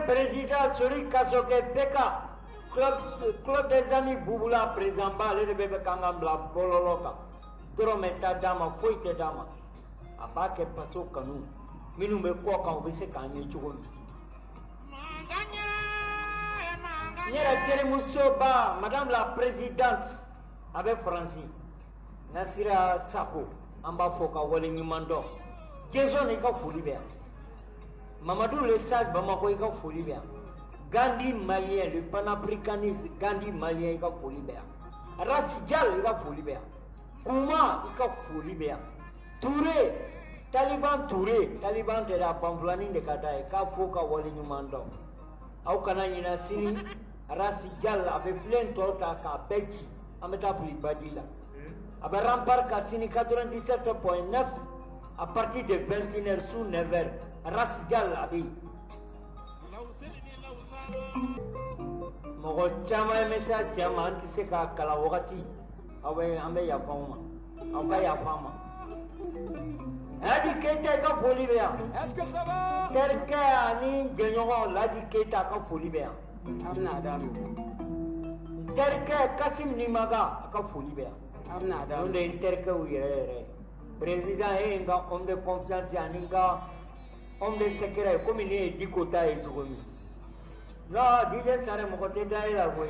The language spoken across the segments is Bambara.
président Sori Kasoke Peka, club des amis Bouboula, président Balé de Bébé Kangambla, Bololoka, Drometa Dama, Foyte Dama, Abake Paso Kanou, Minoume Koka, Obese Kanye Chougon. Nyera Teremusoba, Madame la Présidente, avec Francis, Nasira Sako, Amba Foka, Wale Nimando, Jason et Kafoulibert. Mamadou le Sage Bamako est Kafoulibert. Gandhi malien, le panafricanisme, Gandhi malien est Kafoulibert. Rassidjal est Kafoulibert. Kouma est Kafoulibert. Touré, Taliban de la Pamplani de Kataï, Kafoka Wale Nimando. Aukana Yina Sini, Rassidjal avait plein de temps à Belgi, à Metapoli Badila. Avec Rampar Kassini 97.9 à partir de 21h sous 9h. Rassidjal Abi. Mogo chama mesa chama antiseka kala wakati awe ambe ya fama. Auka ya fama. Adi kete ka foli bea. Est-ce que ça va? Terke ani genyogo ladi keta ka foli bea. Amna adam. Terke Kasim Nimaga ka foli bea. Amna adam. Onde interke uyere. Président enga homme de confiance aninga homme de secret comme il est dit kota et tout. Non, DJ Sare Mokote Daïla, oui.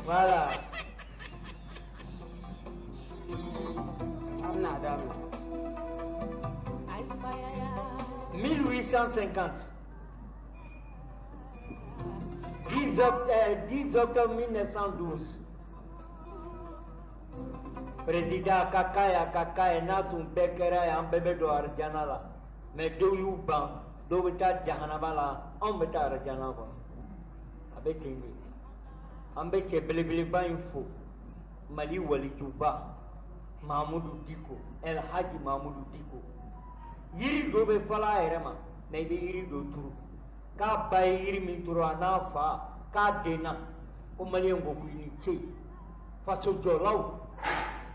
Voilà. Amna adam. 1850. 10 octobre 1912. Président Kakaya Natum Bekera and Bebedo Arjanala. Mais do you ban, do without Jahanabala, on without Arjanava. A bit in it. Ambeche Bilibiliba info. Mali Wali Juba. Mahmoudou Diko. El Haji Mahmoudou Diko. Yiri do be fala erema. Maybe Yiri do turu. Ka bay Yiri Minturo anafa. Ka dena. Omalian Gokuni Che. Faso Jolau.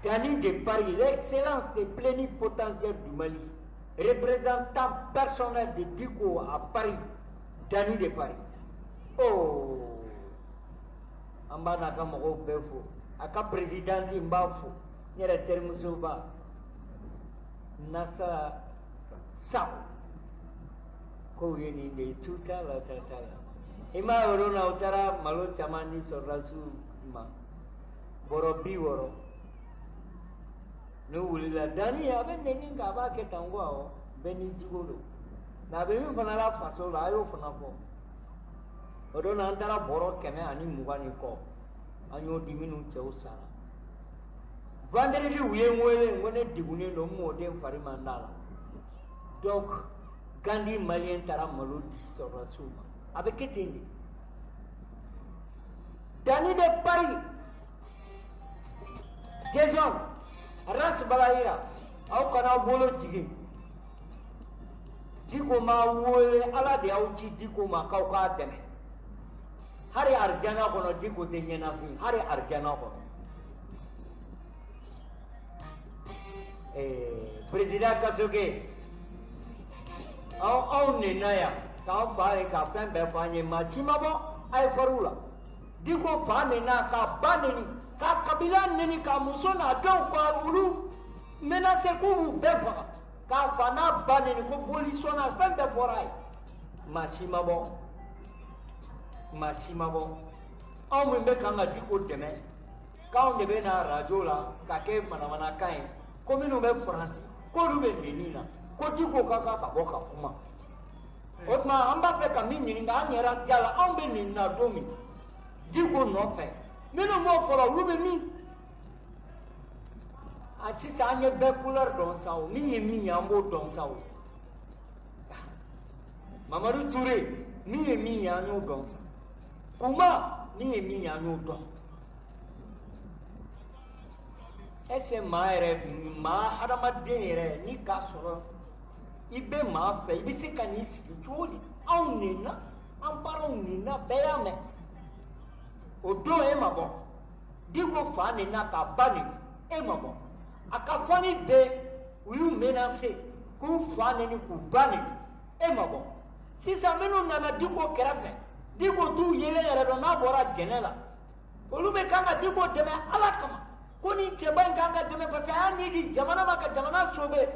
Dani de Paris, l'excellence et plénipotentiaire du Mali, représentant personnel de Diko à Paris, Dani de Paris. Oh, Ambana Kamoko Befo, Aka président Zimbabwe, Nere Termusoba, Nasa Sao, Koyeni de Tuta la Tatala. Ima Orona Utara, Malo Chamani Sorasu, Borobi Woro. No wulila dani ya ben neni nga ba ke tangwa o beni jigolo na be mi fana la faso la ayo fana fo odo na antara boro keme ani mugani ko anyo diminu che usara vendredi uye ngwele ngone digune no mo de fari mandala donc Gandhi malien tara malo distorasuma avec ketindi dani de Paris Jason Ras Balaira, au kana bolo jigi. Diko ma wole ala de auchi diko ma kauka deme. Hari arjana kono diko de nyena fi, hari arjana kono. Président Kasoke. Au nenaya, ka bae ka pembe fanye machimabo ay farula. Diko fa nena ka baneni. Ka kabila nini ka musona don kwa ulu mena se ku befa ka fana baneni ko polisona fembe forai mashimabo on me be kanga diko deme ka on de be na radio la ka ke mana kai ko minu be France ko lu be nina ko diko ka boka kuma otma amba pe ka minni nga nyera jala on be nina domi diko no pe Meno mo fora rube mi. Achi tanye be couleur don sao, mi ambo don sao. Mamadou Touré, mi anyo don sao. Kuma mi anyo don. Ese ma adama denere ni kasoro. Ibe ma fe, ibe se kanisi chodi. Au nina, amparo nina beyame. Odo emabo digo fani na ka bani emabo akafani de uyu menase ku fani ni ku bani emabo sisan minnu nana Diko kɛrɛfɛ Diko t'u yelen yɛrɛ dɔn n'a bɔra jɛnɛ la olu bɛ kan ka Diko dɛmɛ Ala kama ko ni cɛba in kan ka dɛmɛ parce que a y'a ni di jamana ma ka jamana sauver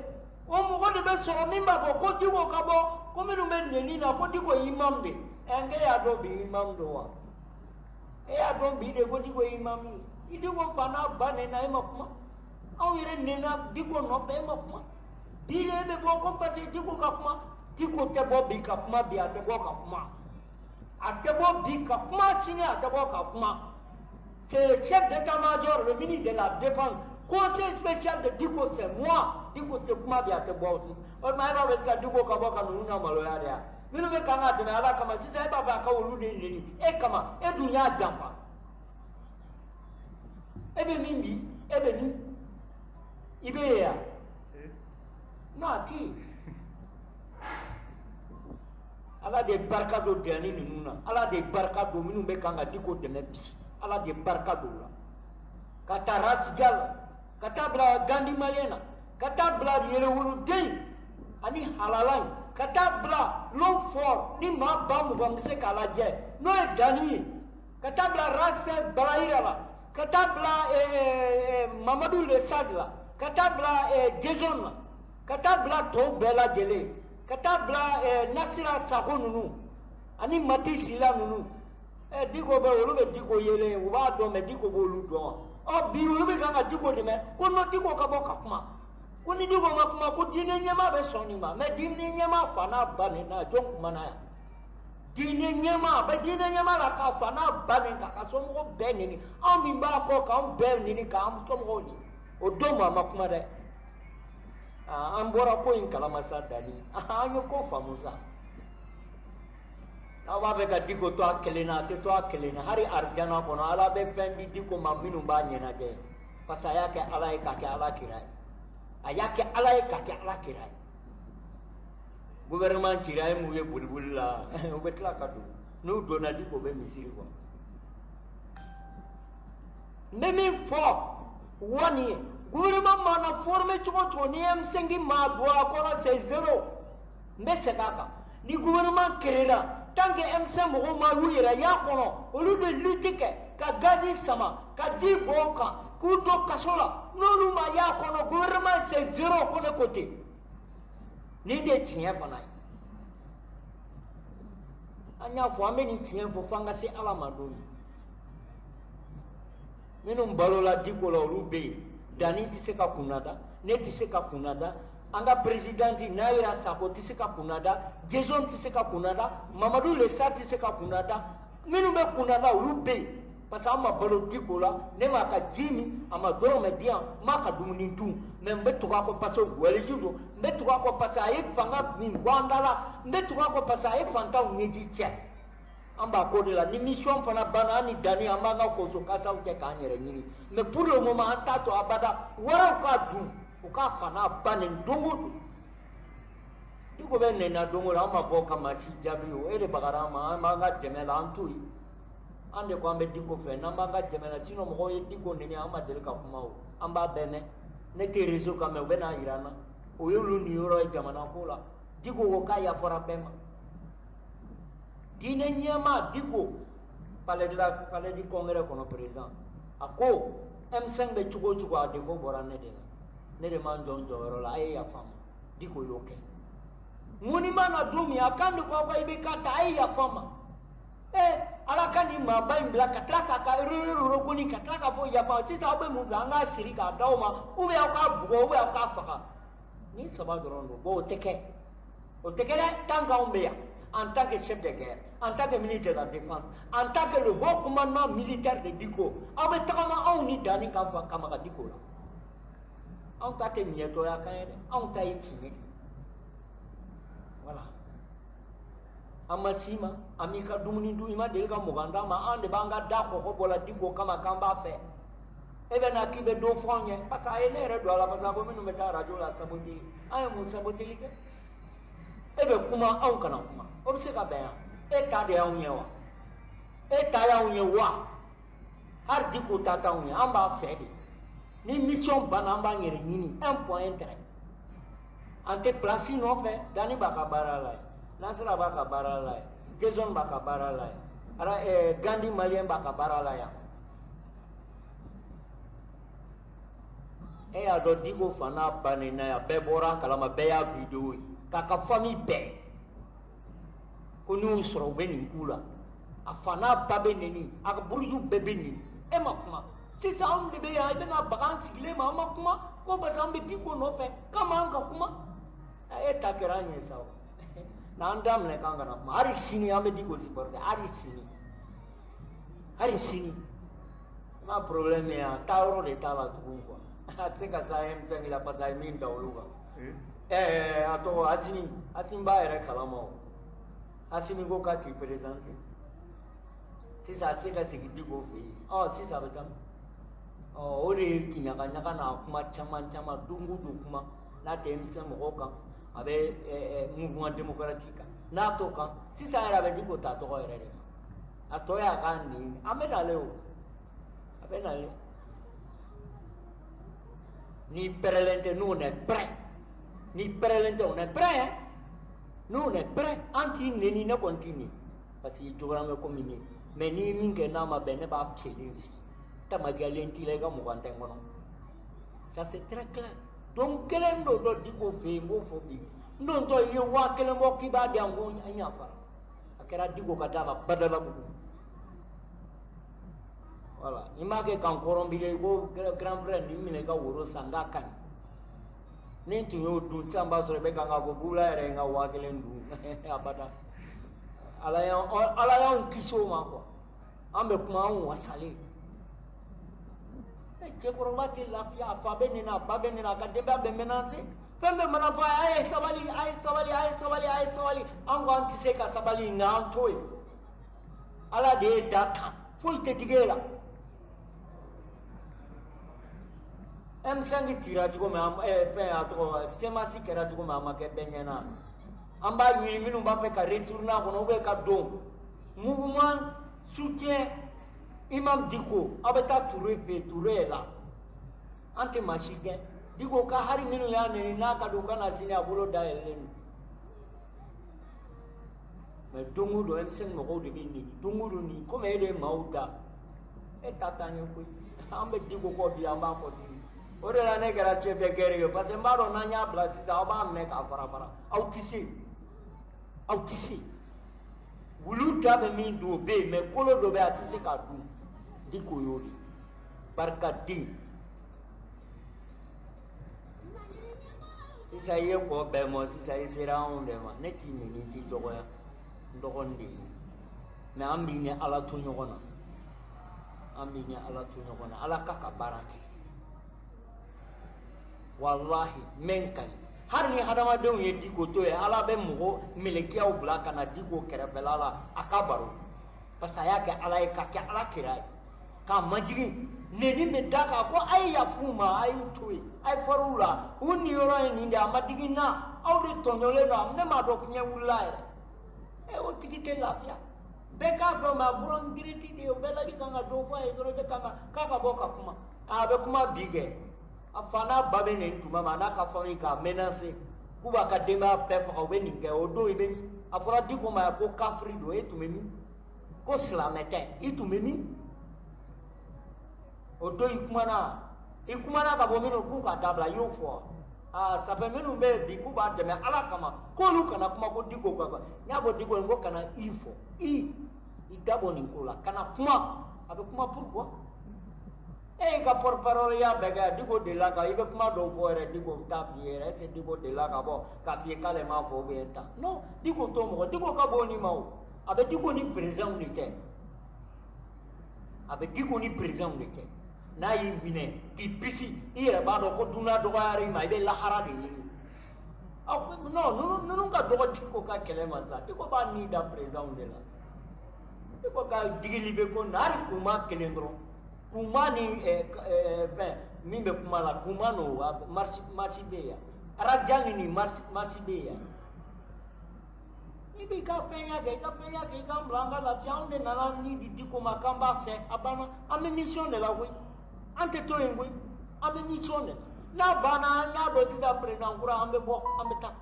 o mɔgɔ de bɛ sɔrɔ min b'a fɔ ko Diko ka bɔ ko minnu bɛ nɛni na ko Diko ye imam de n k'e y'a dɔn bi imam don wa e y'a dɔn bi de ko Diko ye imam ye i Diko fa n'a ba nɛna e ma kuma anw yɛrɛ nɛna Diko nɔfɛ e ma kuma bi de e bɛ bɔ ko parce que Diko ka kuma Diko tɛ bɔ bi ka kuma bi a tɛ bɔ ka kuma a tɛ bɔ bi ka kuma sini a tɛ bɔ ka kuma c'est le chef d'état-major le ministre de la défense conseil spécial de Diko c'est moi Diko tɛ kuma bi a tɛ bɔ aussi o tuma e b'a fɛ sisan Diko ka bɔ ka ninnu na maloya de ya minnu bɛ kan ka dɛmɛ Ala kama sisan e b'a fɛ a ka olu de nɛni e kama e dun y'a janfa e bɛ min bi e bɛ min i bɛ ye ya non a tɛ yen Ala de barika don dɛni ninnu na Ala de barika don minnu bɛ kan ka Diko dɛmɛ bi Ala de barika don la ka taa Rasija la ka taa bila Gandi Malien na ka taa bila Yɛrɛwoloden ani Halala in ka taa bila Lomfort ni maa ba mugan bɛ se k'a lajɛ n'o ye Dani ye ka taa bila Rasɛ Balayira la ka taa bila Mamadu Le Sadi la ka taa bila Jezon la ka taa bila tɔw bɛɛ lajɛlen ka taa bila Nasira Sako ninnu ani Mati Sila ninnu Diko bɛ olu bɛ Diko yelen u b'a dɔn mɛ Diko b'olu dɔn ɔ bi olu bɛ kan ka Diko dɛmɛ ko n'o Diko ka bɔ ka kuma ko ni Diko ma kuma ko diinɛ ɲɛmaa bɛ sɔn nin ma mɛ diinɛ ɲɛmaa fa n'a ba nin na jɔn kumana yan diinɛ ɲɛmaa bɛ diinɛ ɲɛmaa la k'a fa n'a ba nin kan ka somɔgɔw bɛɛ nɛni anw min b'a kɔ k'anw bɛɛ nɛni k'an somɔgɔw nin o don ma a ma kuma dɛ an bɔra ko in kalama sa Dani an ye ko faamu sa aw b'a fɛ ka Diko to a kelen na a tɛ to a kelen na hali arijana kɔnɔ Ala bɛ fɛn di Diko ma minnu b'a ɲɛnajɛ parce que a y'a kɛ Ala ye k'a kɛ Ala kira ye a y'a kɛ Ala ye k'a kɛ Ala kira ye gouvernement cira ye mun ye boliboli la u bɛ tila ka don n'u donna Diko bɛ misiri kɔnɔ n bɛ min fɔ wani ye gouvernement mana former cogo o cogo ni M5 ma don a kɔnɔ c'est zéro n bɛ segin a kan ni gouvernement créera tant que M5 mɔgɔw ma y'u yɛrɛ y'a kɔnɔ olu bɛ lutte kɛ ka gazi sama ka ji bɔ o kan k'u to kaso la n'olu ma y'a kɔnɔ gouvernement c'est zéro ko ne ko ten nin de ye tiɲɛ fana ye an y'a fɔ an bɛ nin tiɲɛ fɔ f'an ka se Ala ma don min minnu balola Diko la olu bɛ yen Dani tɛ se ka kunnada ne tɛ se ka kunnada an ka présidente Nayira Sako tɛ se ka kunnada Jezon tɛ se ka kunnada Mamadu Le Sadi tɛ se ka kunnada minnu bɛ kunnada olu bɛ yen parce que an ma balo Diko la ne m'a ka ji min a ma dɔrɔmɛ di yan n m'a ka dumuni dun mais n bɛ tugu a kɔ parce que wɛrɛji don n bɛ tugu a kɔ parce que a ye fanga min bɔ an da la n bɛ tugu a kɔ parce que a ye fantanw ɲɛji cɛ an b'a ko de la ni mission fana banna an ni Dani an b'an ka koso kasaw kɛ k'an yɛrɛ ɲini mais pour le moment an t'a to abada wɛrɛw k'a dun u k'a fa n'a ba nin don o don Diko bɛ nɛna don o don an ma bɔ ka maa si jaabi o e de bagara an ma an b'an ka dɛmɛ la an to yen an de ko an bɛ Diko fɛ n'an b'an ka dɛmɛ la sinon mɔgɔw ye Diko nɛni an ma deli ka kuma o an b'a bɛɛ mɛn ne tɛ réseau kan mɛ u bɛ n'a jira an na o y'olu niyɔrɔ ye jamana ko la Diko ko k'a yafara bɛɛ ma diinɛ ɲɛmaa Diko palais du congrès kɔnɔ président a ko M5 bɛ cogo o cogo a défaut bɔra ne de la ne de m'an jɔ n jɔyɔrɔ la a ye yafa n ma Diko y'o kɛ mun ni ma na don min a kan de ko aw ka IBK ta a ye yafa n ma Ala ka nin maaba in bila ka tila k'a ka rokoni ka tila k'a fɔ yafa sisan aw bɛ mun bila an k'a siri k'a d'aw ma ou bien aw k'a bugɔ ou bien aw k'a faga ni saba dɔrɔn don bon o tɛ kɛ dɛ tant qu'anw bɛ yan en tant que chef de guerre, en tant que ministre de la Défense, en tant que le haut commandement militaire de Diko, aw bɛ tagama anw ni Dani ka kama ka Diko la anw ta tɛ ɲɛtɔya kan ye dɛ anw ta ye tiɲɛ voilà an ma s'i ma an b'i ka dumuni dun i ma deli ka mugan d'a ma an de b'an ka da kɔkɔ bɔ la Diko kama k'an b'a fɛ e bɛ na k'i bɛ dɔ fɔ an ye parce que a ye ne yɛrɛ don a la parce que a ko minnu bɛ taa radio la saboteli an ye mun saboteli kɛ e bɛ kuma anw kana kuma o bɛ se ka bɛn yan e ta de y'anw ye wa e ta y'anw ye wa hali Diko ta t'anw ye an b'a fɛ de ni mission banna an b'an yɛrɛ ɲini un point un trait an tɛ place nɔfɛ Dani b'a ka baara la Nasra baka barala Jason baka barala ara Gandhi Malien baka barala ya a do digo fana banina ya bebora kalama be ya video kaka famille be ko nu soro benin kula afana babe neni aka burju bebe ni ma kuma si sa on de be ya na bagan sigile ma kuma ko ba sa mbe digo no pe kama anga kuma takeranye sawa na andam ne kanga na kuma ari sini ambe digo siborde ari sini ma problème ya tauro de tala tukwa atsika sahem tsengila pasai min dauluga ato asini ba ere kalamo asini go ka ti presidente sisa atsika sigidi go fi sisa betam ore kinyaka nyaka na kuma chama dungu kuma na temse mo ka abe mouvement démocratique na to ka sisa era be digo ta to ko ere ato ya kan ni amedale ni perelente non è pre ni perelente non è pre non è pre anti neni ne continui parce que programme comme ni mais ni minge na ma bene ba cheli ta magalenti le ga mo kwante ngono ça c'est très clair donc kelen do di ko fe mo fo bi non to ye wa kelen mo ki ba de ngo anya fa akera di ko kada ba badala bu voilà image kan korombile go grand frère ni mine ka woro sanga kan ni tu yo du samba so be kan go bula ere nga wa kelen du abada ala ya kiso ma ko ambe kuma on wasale ke koroma ke la fia fa be ni na ka de ba be menance fembe mana fa ay sabali an go anti se ka sabali na toy ala de data foi te digela M5 tira jugo me sema si kera jugo me amake benyana amba yiri minu ba pe ka retourna kono be ka do mouvement soutien imam diko abeta touré la anti machine diko ka hari minu ya ne na ka do kana sini abulo da elen me dungu do M5 mo ko de ni dungu do ni ko me de mauda tatanya ko ambe diko ko bi amba ko di ore la ne gara se be gere yo parce mbaro na nya bla si da ba me ka fara autisi wulu da be mi do be me kolo do be atisi ka du diko yori barka di isa ye ko be mo isa ye sera on de ma ne ti ni ti dogo ya ndogondi me ambi ne ala tu nyogona ala kaka baraki wallahi menkai har ni hadama de ye diko to e ala be mugo melekiya o bla kana diko kerebelala akabaru pasaya ke ala e ka ke ala kirai ka majigi neni me daka ko ay ya fuma ay tuwi ay farula uni yoro ni nda madigi na awri tonyole na ne ma do kunya wulai o tikite lafia beka do ma buron diriti de o bela di kanga do fa e do de kanga boka kuma abe kuma bige afana babe ne tuma mana ka fami ka menacer kuba ka dema pe fa obe ni ke odo ibe afora di ko ma ko kafri do etumemi ko slamete itumemi odo ikumana ka bo mino ku ka dabla yo fo sabe minu be di kuba deme ala kama ko lu kana kuma ko diko kwa nya bo diko ngo kana ifo idabo ni kula kana kuma abe kuma pourquoi ka por parole ya bega diko de la ka ibe kuma do fo ere diko ta biere se diko de la ka bo ka pie kale ma fo be ta no diko to mo diko ka bo ni ma abe diko ni président ni te abe diko ni président ni te na yi vine ki bisi ire ba do ko duna do ga ari ma ibe la hara de ni no ka do ko diko ka kele ma sa diko ba ni da président de la diko ka digili be ko nari kuma kele ndro kuma ni min be kuma la kuma no marchi beya arajangi ni marchi beya ibi ka penya ke ka mlanga la fiande na la ni di ko makamba fe abana ame mission de la wi ante to engwe ame mission na bana nya do ti da president kura ambe bo ambe ta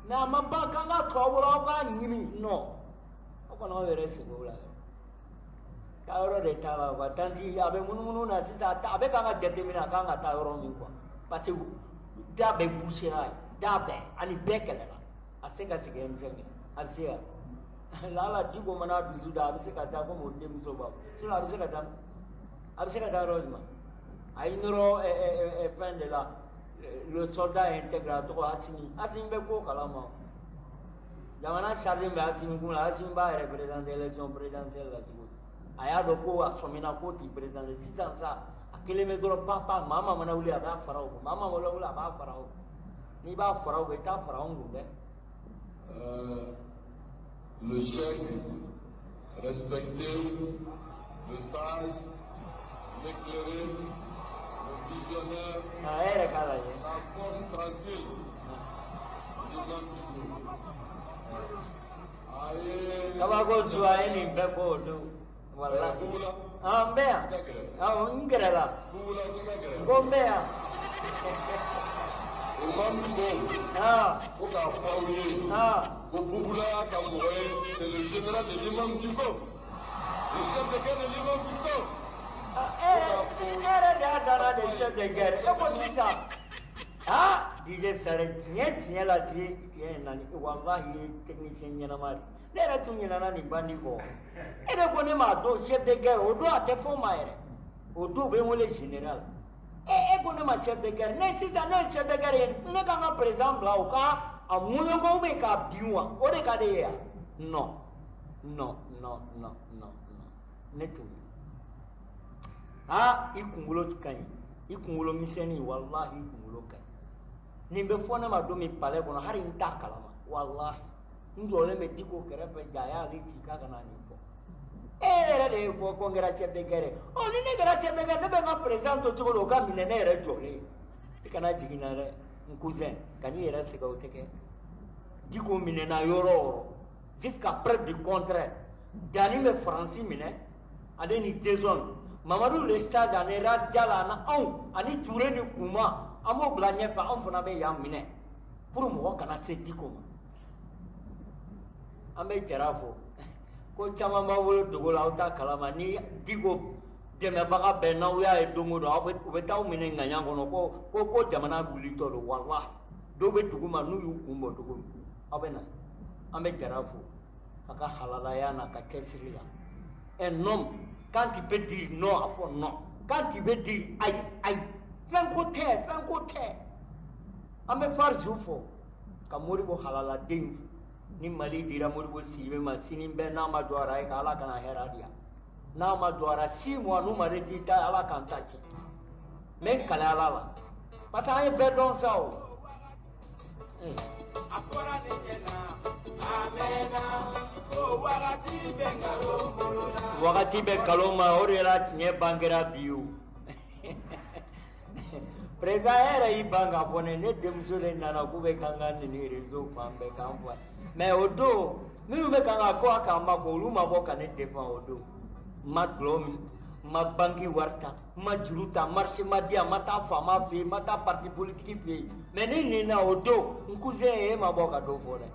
na mamba kanga tawura ga nyimi no ko no were se bola tawro de tawa ba tanti abe mununu na sisa ta abe kanga determina kanga tawro mi ko parce que da be bushira da be ani bekela aseka sigen zenge alsia lala digo mana duzu da abe ka ta ko mo dem so ba sura abe ka ta rozma ay nuro fin de la le soldat intégral to asini be ko kalama jamana chargé be asini ko la asini ba représenter l'élection présidentielle la digo aya do ko asomina ko ti président sisan sa akele me doro papa mama mana wuli aba farao mama wala wala aba farao ni ba farao be ta farao ngumbe le chef respecté le sage l'éclairé le visionnaire la force tranquille kabago zuwa ni beko do wala mbea ngerela ngombea c'est le général de l'imam Diko, le chef de guerre de l'imam Diko. Le chef de guerre. DJ Sare, tiens la tiens, wallahi, technicien Yanamari. Les retours Yanani Bandiko. Et le bonheur, chef de guerre, au doigt de Fomaire, au double le général. Et bonheur, chef de guerre, n'est-ce chef de guerre, n'est qu'un président là au cas, à Moulongo Meka Biwa, au décadé. Non, n'est tout. Ikungulo tukani, ikungulo miseni, wallahi, ikungulo kani. Nimbe fona madomi pale kono hari nta kalama wallahi ndole me diko kerepe jaya li chika kana nifo de fo ko ngera chef de guerre o ni ne ngera chef de guerre be ma presento to lo ka mine ne re jole ikana jigina re cousin kani era se ko teke diko mine na yoro jusqu'à preuve du contraire dani me français mine ade ni dezon mamadou le stade ane ras jala na on ani touré ni kuma amo blanye fa on fona be yam mine pour mo kana se diko ambe jarafo ko chama ma wolo dogo la uta kalama ni digo deme baga be na uya e dongo do obe taw mine nganya ngono ko jamana guli to do wallah do be duguma nu yu kumbo dogo abena ambe jarafo aka halala yana ka kesiri la un homme quand il peut dire non à fond non quand il veut dire aïe fin côté ame far jufo ka moribo halala ding ni mali dira moribo sibe ma sinin be na ma doara e ala kana heradia na ma doara si mo anu mare ti ta ala kan tachi men kala ala pata ay be don sao akora ne jena amena o wakati be kaloma orela tinye bangira biu preza era ibanga pone ne demsule nana kube kanga ni rezo pambe kampa me odo mi be kanga ko akamba ko luma boka ne defa odo maglomi mabangi warta majuruta marché madia mata fama fe mata parti politique fe me ni na odo nkuze e maboka do fore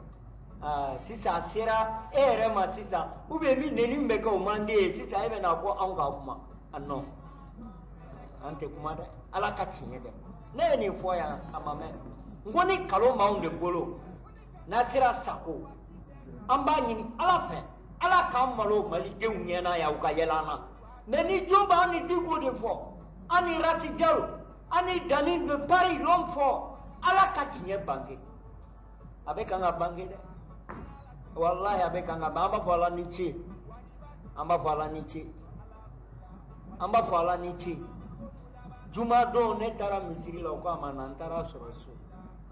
sisa sera ere ma sisa ube mi neni mbeka umande sisa ebe na ko anga kuma anno ante kuma da ala ka tinye de na ni fo ya amame ngoni kalo maunde bolo na sira sako amba nyini ala fe ala ka malo mali de unyena ya uka yelana neni joba ni digo de fo ani rati jalo ani danin de Paris l'homme fort ala ka tinye bange avec anga bange de wallahi abekanga amba fala nichi juma do ne tara misiri la ko amana ntara soroso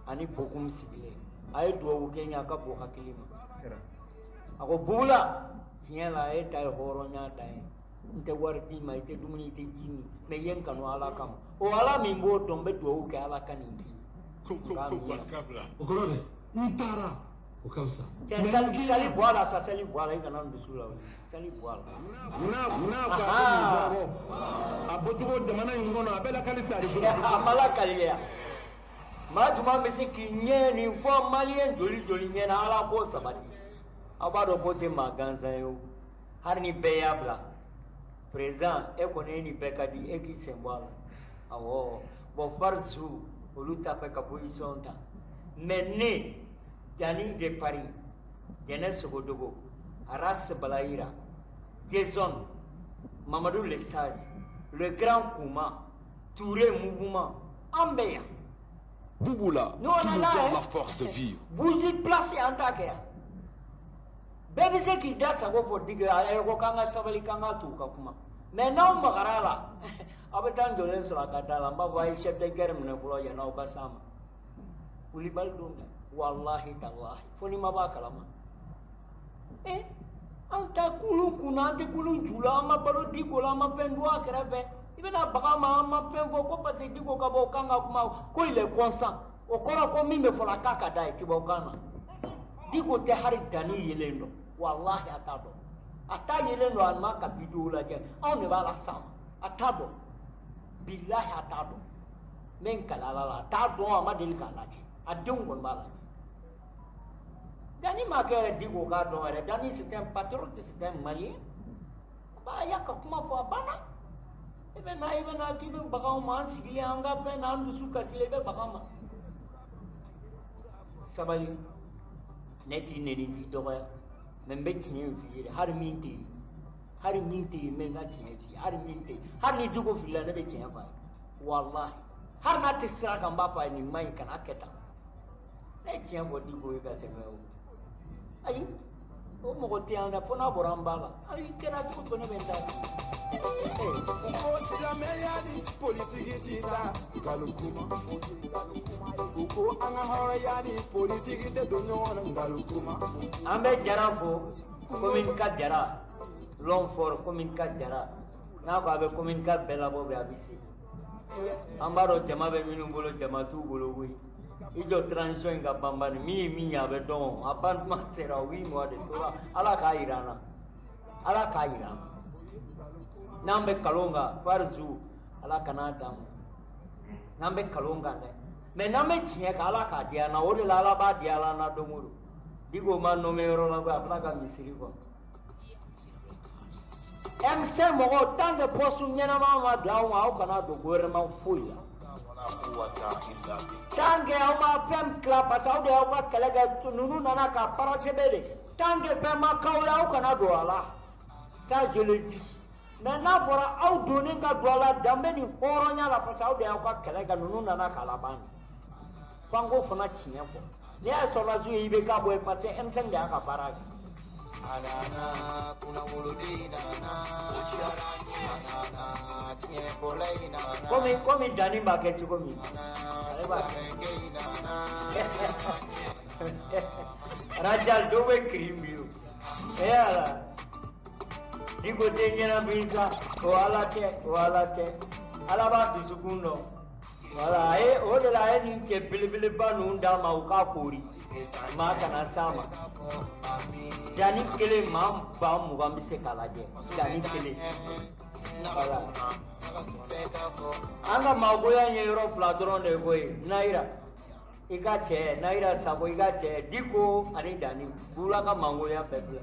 ani bokum sibile ay do kenya ka bo hakilima ako bula tiela e tay horonya dai nte warti mai te dumuni te jini me yenka no ala kam o ala mi mbo tombe do ke ala kaniki okorone ntara okausa sali boala sa sali boala ikana ndusula sali boala una ka ko abotugo de mana ngono abela kalita ri amala kaliya Majuma misi kinye ni fo malien joli nye na ala ko sabati. Abado ko te maganza yo. Har ni beyabla. Présent e kone ni bekadi e ki sembwala. Awo bo farzu oluta pe ka position ta. Menne jani de Paris. Jeunesse Sogodogo. Aras Balaïra. Jason Mamadou Le Sage. Le Grand Kouma. Touré Mouvement. Ambeya. Bouboula, tu nous donnes la force de vivre. Vous y placez en ta guerre. Bébé c'est qui date ça pour dire que kanga sabali kanga tout kakuma. Mais non magarala. Abetan jolen sur la katala, mba voye chef de guerre mne kulo ya na obasama. Ulibal dunga. Wallahi tallahi. Foni mabakalama. Anta kulu kuna ante kulu jula ama balo diko la ama pendwa kerebe. Ibena bagama ama penvo ko pate diko kabo kanga kuma ko il est constant. Okora ko mimbe fola kaka dai tibokana. Diko te hari dani yelendo. Wallahi atado. Ata yelendo alma ka bidula je. On ne va la sam. Atado. Billahi atado. Men kala la atado ama del kala je. Adun gon bala. Dani makere digo ka don re dani c'est un patriote c'est un malien ba ya ka kuma fo bana even na ki ben bagaw man sigile anga pe na ndu su ka sile be bagama sabali neti neni di do ya membe tinye fi har minti men na tinye fi har minti har ni dugo fi la ne be tinye fa wallahi har na tisra kan ba fa ni mai kan aketa ne tinye bo digo ga temewo ayi o mogo te anda fona borambala ayi kena to ne benda Uko tilameyani politiki tita galukuma. Uko angahorayani politiki te donyon galukuma. ambe jarabo commune ka jara long for commune ka jara na ko abe commune ka bela bo be abisi ambaro jama be minu bolo jama tu bolo wi ijo transition ga bambani mi ya be don apan ma sera wi mo de to ala ka irana nambe kalonga farzu ala kanata nambe kalonga ne me nambe chiye ka ala ka dia na ori la ala ba dia la na domuru digo ma no me ro la ba ala ka misiri ko MC mo tant de postu nyana ma dawo au kana do gore ma fuya tange au ma fem club asaude au ka kalaga nunu nana ka parache bede tange pe ma kaula au kana do ala ça je le dis maintenant fora au donner ka do ala dambe ni horonya la pasaude au ka kalaga nunu nana ka labani fango fana chinya ko ne a so la zuye ibe ka boy pate MC da ka paraga Anana kuna muludi nana tiye polei nana komi dani baketi komi Rajal dobe krimbiu ala digo tenyana bisa wala te ala ba bisukundo wala o de la ni che bilibili banu nda ma uka kori ma kana sama dani kele mam ba mu ga mise kala je dani kele wala anga ma goya nyero pladron de goy naira ika che naira sabo ika che diko ani dani bula ka mangoya pepe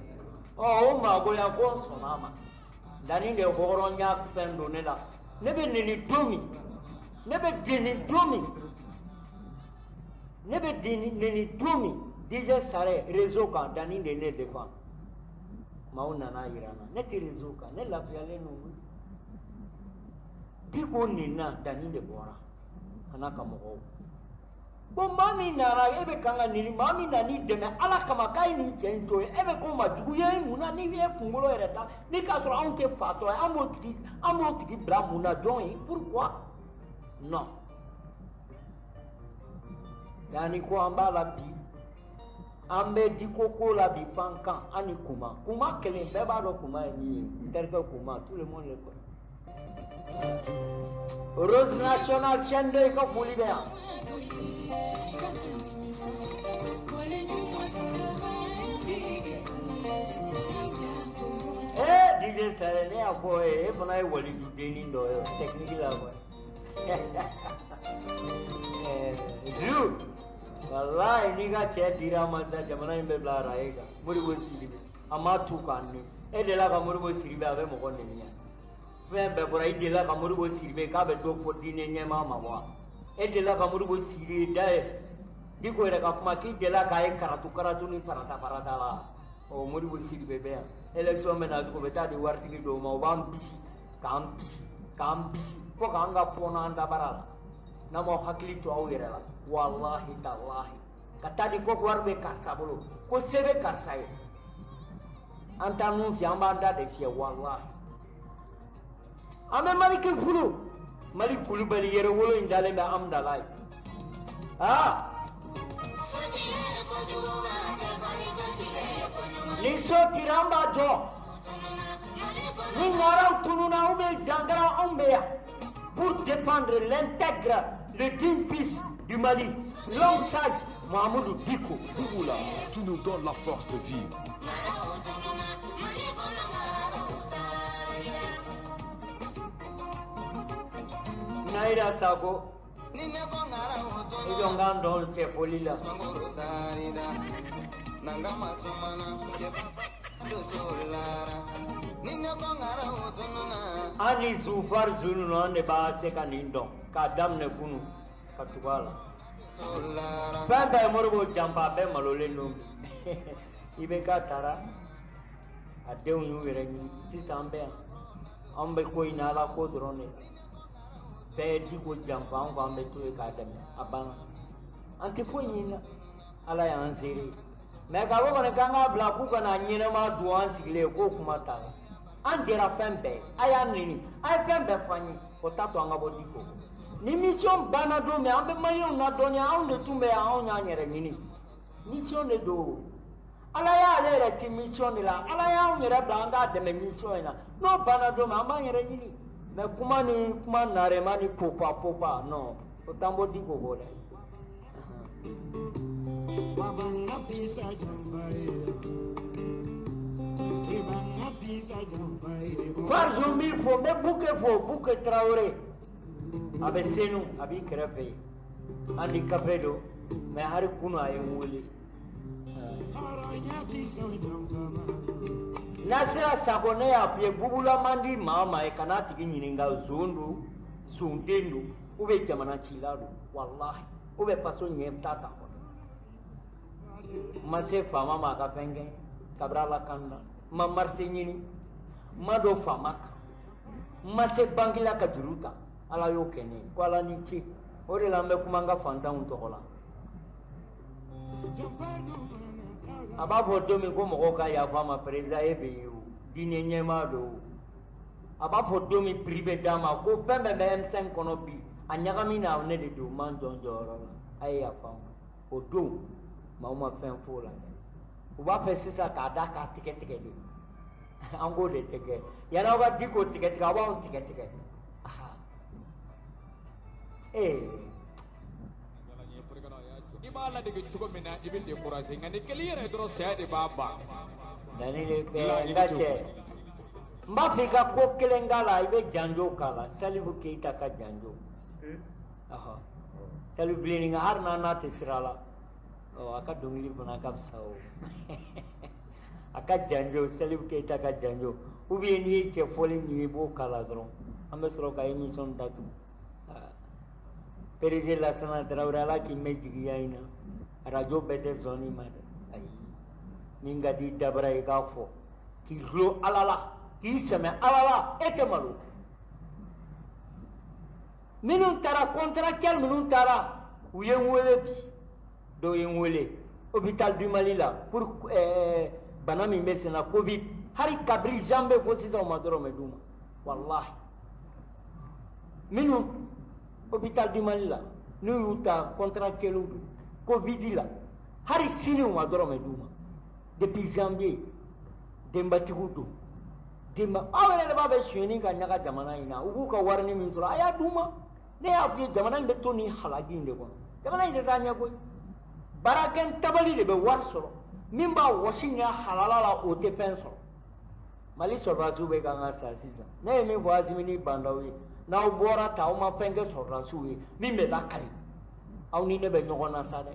o magoya ko sonama dani de horonya pendo nela nebe nini domi nebe dini domi disait sare réseau ka dani de ne devant mauna na irana ne ti réseau ka ne la fiale no diko nina dani de bora anaka mo bo mami nara ebe kanga nini mami nani deme ala kama kai ni jento ebe ko majugu ye muna ni ye kungolo ereta ni ka so on te fato amo tiki bra muna don pourquoi non yani ko ambala bi ambe diko ko la bi fankan ani kuma kelen be ba do kuma ni terke kuma tout le monde le connaît Rose National chaîne de ko fuli be DJ Sarene a boy, e fana e wali du deni ndo technique la boy. Zu wallahi ni ga ce dira masa jamana in be bla raega muri bo siribe amatu kanni e de la ka muri bo siribe ave mo konne nya fe be bora ide la ka muri bo siribe ka be do fodine nya mama wa e de la ka muri bo siribe dai diko era ka kuma ki de la ka e karatu ni parata la o muri bo siribe be election mena ko beta di wartigi do ma bam bisi kam bisi ko kanga pona anda barala namo hakli to awirela wallahi tallahi kata di ko warbe karsa bolo ko sebe karsa e anta nu fi amanda de fi wallahi ame malik fulu malik kulu bali yere wolo indale me amdalai liso tiramba jo ni ngara tununa ube dangara ombeya pour défendre l'intègre le digne fils du Mali, l'homme sage Mahamadou Diko. Bouboula, tu nous donnes la force de vivre. Naira Sako, Idongan Don Chepolila. Ani Zufar Zulu no ne ba se kanindo ka damne kunu katubala bamba morbo jamba be malole no ibe ka tara adeun yu were ni sisambe ambe ko inala ko drone be di ko jamba an ambe to e ka dem aban anti ko nyina ala ya ansiri me ka bo ne kanga bla ku kana nyina ma duan sigile ko kuma ta an dira fembe aya nini ay fembe fanyi ko tato anga bodiko ni mission bana do me ambe mayo na donya on de tumbe a on nya nyere nini mission de do ala ya le ti mission la ala ya on nyere banga de me mission na no bana do me amba nyere nini me kuma nare mani popa no ko tambo diko bole babanga pisa jambaye Farjo mi fo me buke Traoré abe senu abi krepe andi kapedo me har kuno ay wuli Nasira Sabone ya pie bubula mandi mama e kana tigi nyininga zundu sundendu ube jamana chilado wallahi ube paso nyemtata mase fama maka penge kabrala kanda mamarse nyini mado famaka mase bangila ka juruta ala yo kene kwala ni chi ore lambe kumanga fanda untohola ababo domi ko mo ka ya fama preza ebe yo dine nyema do ababo domi privé dama ko pembe M5 kono bi anyaga mina one de do man jonjoro ay ya fama o do mauma fen fola uba pesisa ka daka ticket de ango de ticket yana ga diko ticket ga ba on ticket aha ibala de chuko mena ibil de courage ngani clear dro sade baba dani le ngache mbafika ko kelengala ibe janjo kala salibu keita ka janjo aha salibu bleeding har na tisrala o aka dongili bana kapsao aka janjo salibu keita ka janjo ubi ni che foli ni bo kala dron ambe soro ka emission datu Perije lasana Traoré ki mejigi yaina radio bete zoni made ay minga di dabra e gafo ki ro alala ki seme alala etemalu minun tara contractuel minun tara uyen wele bi do yen wele hôpital du Mali là pour banami mesena covid hari kabri jambe ko sisa madoro meduma wallahi minun hôpital du Mali là nous yuta contractuel covid là hari sini wa dorome duma depuis janvier demba tigudo demba awere le babe shini ka nyaga jamana ina ugu ka warni min sura aya duma ne afi jamana be toni halagi inde ko jamana inde tanya ko baraken tabali de be war soro mimba wasinya halala la o te penso Mali sorrasu be ka ngasa sisa ne me voici mini bandawi na ubora ta uma penge sorrasu mi me bakali aw ni ne bɛ ɲɔgɔn na sa dɛ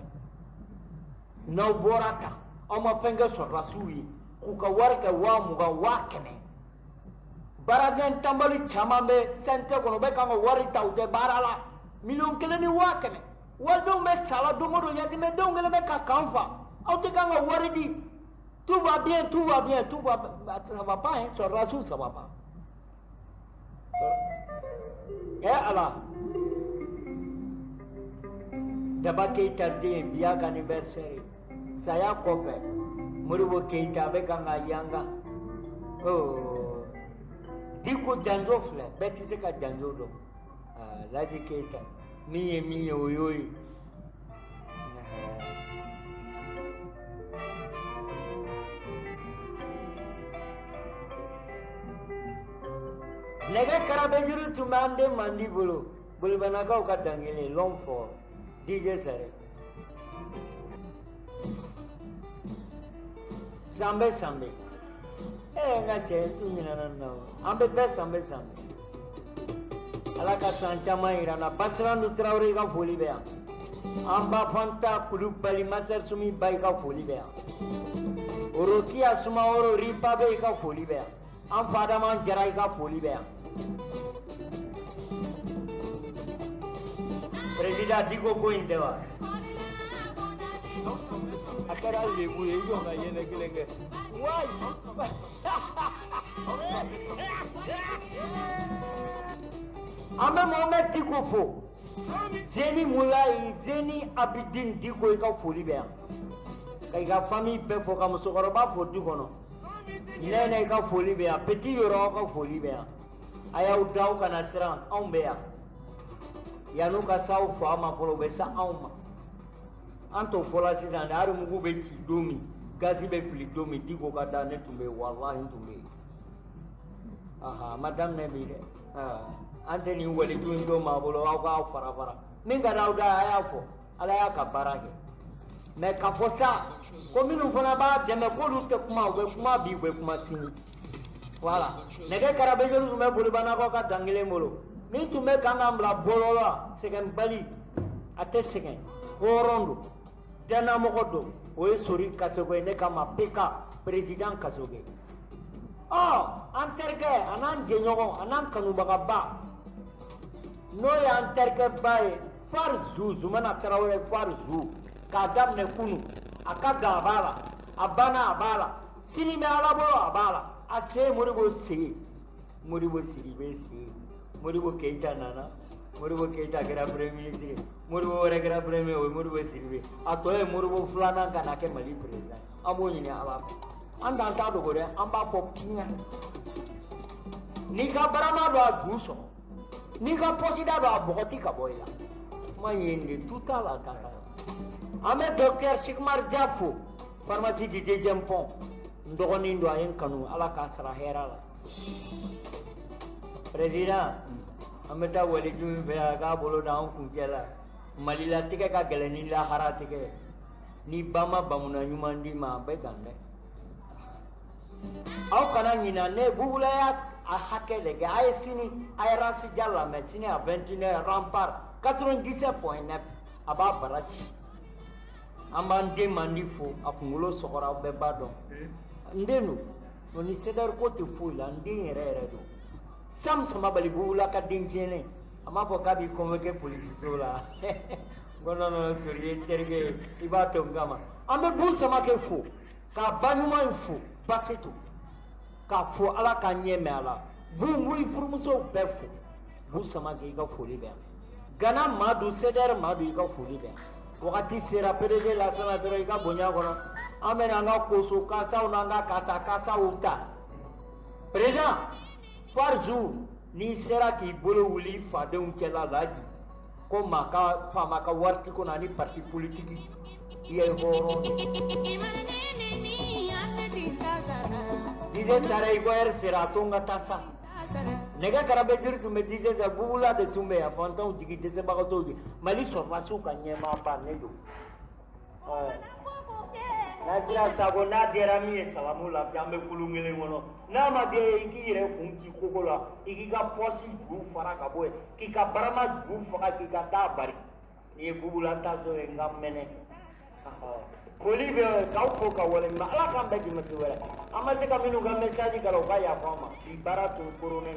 n'aw bɔra kan aw ma fɛn kɛ sɔrɔdasiw ye k'u ka wari kɛ 20,000 100,000 baaraden tambali caman bɛ sente kɔnɔ bɛ kan ka wari ta u tɛ baara la 1,000,000 ni 100,000 walidenw bɛ sala don o don yatimɛdenw kelen bɛ ka kan fa aw tɛ kan ka wari di tout va bien tout va bien tout va ça va pas hein sɔrɔdasiw ça va pas ala Daba Keita den bi y'a ka anniversaire saya kɔfɛ Modibo Keita a bɛ kan ka yanga Diko janjo filɛ bɛɛ tɛ se ka janjo dɔn Laji Keita min ye o y'o ye nɛgɛ karabɛjuru tun bɛ an den mandi bolo bolibanakaw ka dangele long for DJ Sare Sambe n ka cɛ tu ɲinana na an bɛ bɛɛ sambe ala ka san caman yira na Basirandu Tarawele ka foli bɛ yan an ba Fanta Kulubali Masɛr Sumi ba i ka foli bɛ yan Orokiya Sumaworo Ripa bɛ i ka foli bɛ yan an Fadama Jara i ka foli bɛ yan Président Diko ko in tɛ wa a kɛra lebu ye i jɔ ka yɛlɛ kelen kɛ an bɛ Mohamed Diko fo Zeni Mulayi Zeni Abidin Diko i ka foli bɛ yan ka i ka famille bɛɛ fo ka musokɔrɔba fo du kɔnɔ Nɛnɛ i ka foli bɛ yan Petit Yɔrɔ aw ka foli bɛ yan a y'aw da aw kana siran anw bɛ yan yan'u ka s'aw fa ma fɔlɔ u bɛ sa anw ma an t'o fɔla sisan dɛ hali mugu bɛ ci don min gazi bɛ fili don min Diko ka da ne tun bɛ yen walahi n tun bɛ yen a ma daminɛ bi dɛ an tɛ nin waleju in don maa bolo aw k'aw fara min ka d'aw da a y'a fɔ ala y'a ka baara kɛ mɛ ka fɔ sa ko minnu fana b'a dɛmɛ k'olu tɛ kuma u bɛ kuma bi u bɛ kuma sini voilà nɛgɛ karabɛjuru tun bɛ bolibanakaw ka dan kelen bolo min tun bɛ kan ka bila bɔlɔ la sɛgɛnbali a tɛ sɛgɛn hɔrɔn don dannamɔgɔ don o ye Sori Kasogo ye ne kama PK président Kasogo an terikɛ a n'an jɛɲɔgɔn a n'an kanubagaba n'o y'an terikɛba ye Farzu Zumana Tarawele Farzu k'a daminɛ kunu a ka gan a b'a la a banna a b'a la sini bɛ Ala bolo a b'a la a se Modibo se Modibo Sidibe se Modibo Keita nana Modibo Keita kɛra premier ministre Modibo wɛrɛ kɛra premier o ye Modibo Sidibe a tɔ ye Modibo filanan ka na kɛ Mali président an b'o ɲini Ala fɛ an t'an t'a dogo dɛ an b'a fɔ piɲɛ n'i ka barama don a ju sɔrɔ n'i ka pɔsida don a bɔgɔti ka bɔ i la kuma ye nin de tout à la kan an bɛ docteur Sigmar Dia fo pharmacie du deuxième pont n dɔgɔnin don a ye n kanu Ala k'a sara hɛrɛ la président an bɛ taa waliju min fɛ a k'a bolo da an kuncɛ la Malilatigɛ ka gɛlɛn ni lahara tigɛ ni ba ma bamuna ɲuman d'i ma a bɛ gan dɛ aw kana ɲina ne Bugula y'a hakɛ de kɛ a ye sini a ye Rasija lamɛn sini à 21h Rempart 97.9 a b'a bara ci an b'an den mandi fo a kunkolo sɔgɔra aw bɛɛ b'a dɔn n den don o ni CDR ko tɛ foyi la n den yɛrɛ don Sam Samabali Bugula ka den tiɲɛnen a m'a fɔ k'a b'i convoqué polisiso la ko non Sori ye terikɛ ye i b'a to n kama an bɛ Bu Samakɛ fo k'a ba ɲuman in fo Basitu k'a fo Ala ka ɲɛ mɛn a la Bu i furumusow bɛɛ fo Bu Samakɛ i ka foli bɛ yan Gana Madu CDR Madu i ka foli bɛ yan wagati sera PDG Lansana dɔrɔn i ka bonya kɔnɔ an bɛ n'an ka koso kasaw n'an ka kasaw ta président Farzu n'i sera k'i bolo wuli fadenw cɛla Laji ko faama ka waritigi kɔnɔ ani parti politique i ye hɔrɔn DJ Sare i ko heure sera a to n ka taa sa nɛgɛ karabɛjuru tun bɛ DJ Sare Bugula de tun bɛ yan fantanw jigi dɛsɛbagatɔw de Mali sɔrɔdasiw ka ɲɛmaaba ne don Nasira Sago n'a diyara min ye salamu lafiya an bɛ kulun kelen kɔnɔ n'a ma diya i k'i yɛrɛ kun ci koko la i k'i ka pɔsi juru fara ka bɔ yen k'i ka barama juru faga k'i ka taa bari ye bubula ta do ngam mene koli be kaw ko ka wala ma ala kam be di ma wala amma se ka minu ngam message ka lo ka ya fama di baratu korone